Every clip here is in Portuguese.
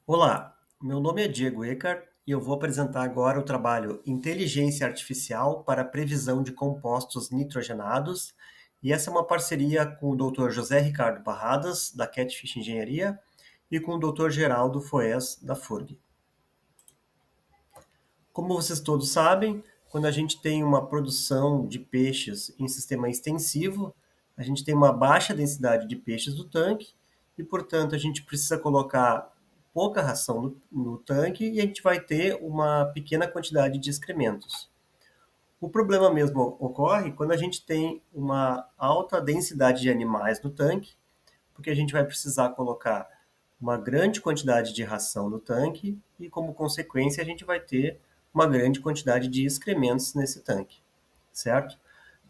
Olá, meu nome é Diego Eckert e eu vou apresentar agora o trabalho Inteligência Artificial para a Previsão de Compostos Nitrogenados. E essa é uma parceria com o Dr. José Ricardo Barradas, da Catfish Engenharia, e com o Dr. Geraldo Foes, da FURG. Como vocês todos sabem, quando a gente tem uma produção de peixes em sistema extensivo, a gente tem uma baixa densidade de peixes do tanque e, portanto, a gente precisa colocar pouca ração no tanque e a gente vai ter uma pequena quantidade de excrementos. O problema mesmo ocorre quando a gente tem uma alta densidade de animais no tanque, porque a gente vai precisar colocar uma grande quantidade de ração no tanque e, como consequência, a gente vai ter uma grande quantidade de excrementos nesse tanque, certo?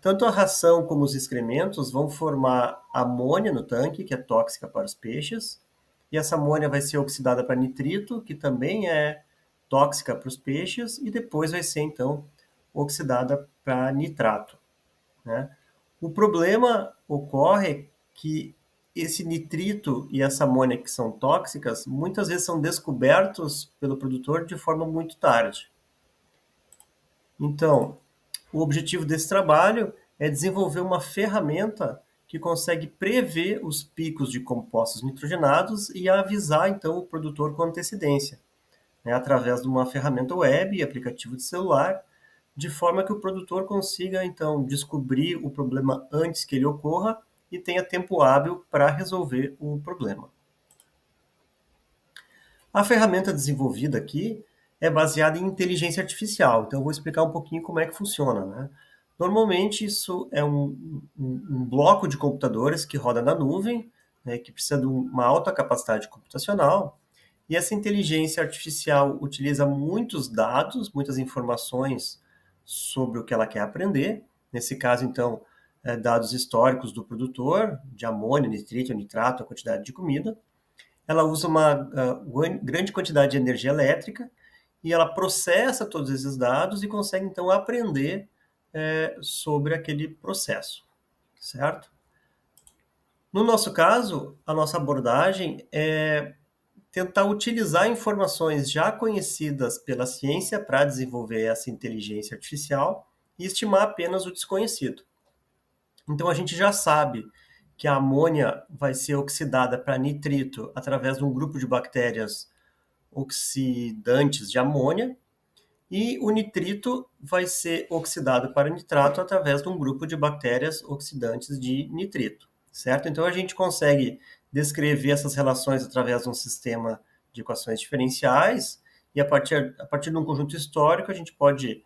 Tanto a ração como os excrementos vão formar amônia no tanque, que é tóxica para os peixes, e essa amônia vai ser oxidada para nitrito, que também é tóxica para os peixes, e depois vai ser, então, oxidada para nitrato, né? O problema ocorre que esse nitrito e essa amônia que são tóxicas, muitas vezes são descobertos pelo produtor de forma muito tarde. Então, o objetivo desse trabalho é desenvolver uma ferramenta que consegue prever os picos de compostos nitrogenados e avisar, então, o produtor com antecedência, né, através de uma ferramenta web e aplicativo de celular, de forma que o produtor consiga, então, descobrir o problema antes que ele ocorra e tenha tempo hábil para resolver o problema. A ferramenta desenvolvida aqui é baseada em inteligência artificial, então eu vou explicar um pouquinho como é que funciona, né? Normalmente isso é um bloco de computadores que roda na nuvem, né, que precisa de uma alta capacidade computacional, e essa inteligência artificial utiliza muitos dados, muitas informações sobre o que ela quer aprender. Nesse caso, então, dados históricos do produtor, de amônia, nitrito, nitrato, a quantidade de comida. Ela usa uma grande quantidade de energia elétrica e ela processa todos esses dados e consegue, então, aprender sobre aquele processo, certo? No nosso caso, a nossa abordagem é tentar utilizar informações já conhecidas pela ciência para desenvolver essa inteligência artificial e estimar apenas o desconhecido. Então, a gente já sabe que a amônia vai ser oxidada para nitrito através de um grupo de bactérias oxidantes de amônia, e o nitrito vai ser oxidado para nitrato através de um grupo de bactérias oxidantes de nitrito, certo? Então a gente consegue descrever essas relações através de um sistema de equações diferenciais e a partir de um conjunto histórico a gente pode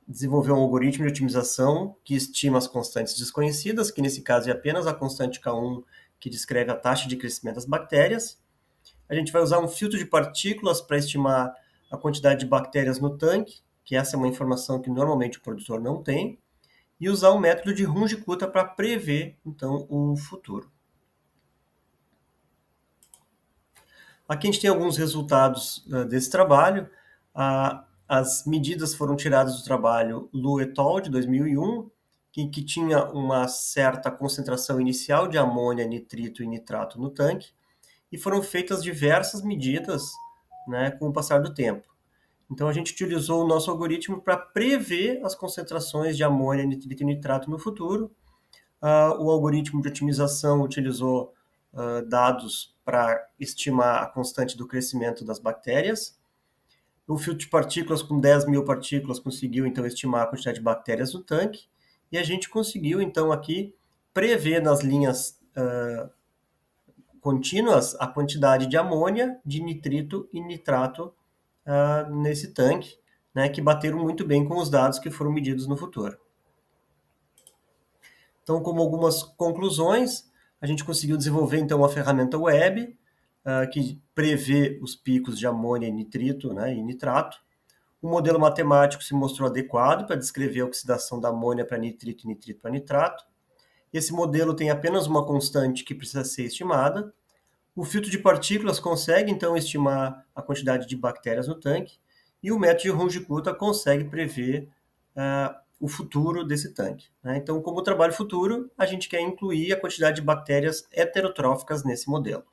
desenvolver um algoritmo de otimização que estima as constantes desconhecidas, que nesse caso é apenas a constante K1, que descreve a taxa de crescimento das bactérias. A gente vai usar um filtro de partículas para estimar a quantidade de bactérias no tanque, que essa é uma informação que normalmente o produtor não tem, e usar um método de Runge-Kutta para prever, então, o futuro. Aqui a gente tem alguns resultados desse trabalho. As medidas foram tiradas do trabalho Lu et al. De 2001, que tinha uma certa concentração inicial de amônia, nitrito e nitrato no tanque, e foram feitas diversas medidas, né, com o passar do tempo. Então a gente utilizou o nosso algoritmo para prever as concentrações de amônia, nitrito e nitrato no futuro. O algoritmo de otimização utilizou dados para estimar a constante do crescimento das bactérias. O filtro de partículas com 10 mil partículas conseguiu então estimar a quantidade de bactérias no tanque, e a gente conseguiu então aqui prever nas linhas contínuas a quantidade de amônia, de nitrito e nitrato nesse tanque, né, que bateram muito bem com os dados que foram medidos no futuro. Então, como algumas conclusões, a gente conseguiu desenvolver então uma ferramenta web que prevê os picos de amônia, nitrito, né, e nitrato. O modelo matemático se mostrou adequado para descrever a oxidação da amônia para nitrito e nitrito para nitrato. Esse modelo tem apenas uma constante que precisa ser estimada. O filtro de partículas consegue, então, estimar a quantidade de bactérias no tanque, e o método de Runge-Kutta consegue prever o futuro desse tanque, né? Então, como trabalho futuro, a gente quer incluir a quantidade de bactérias heterotróficas nesse modelo.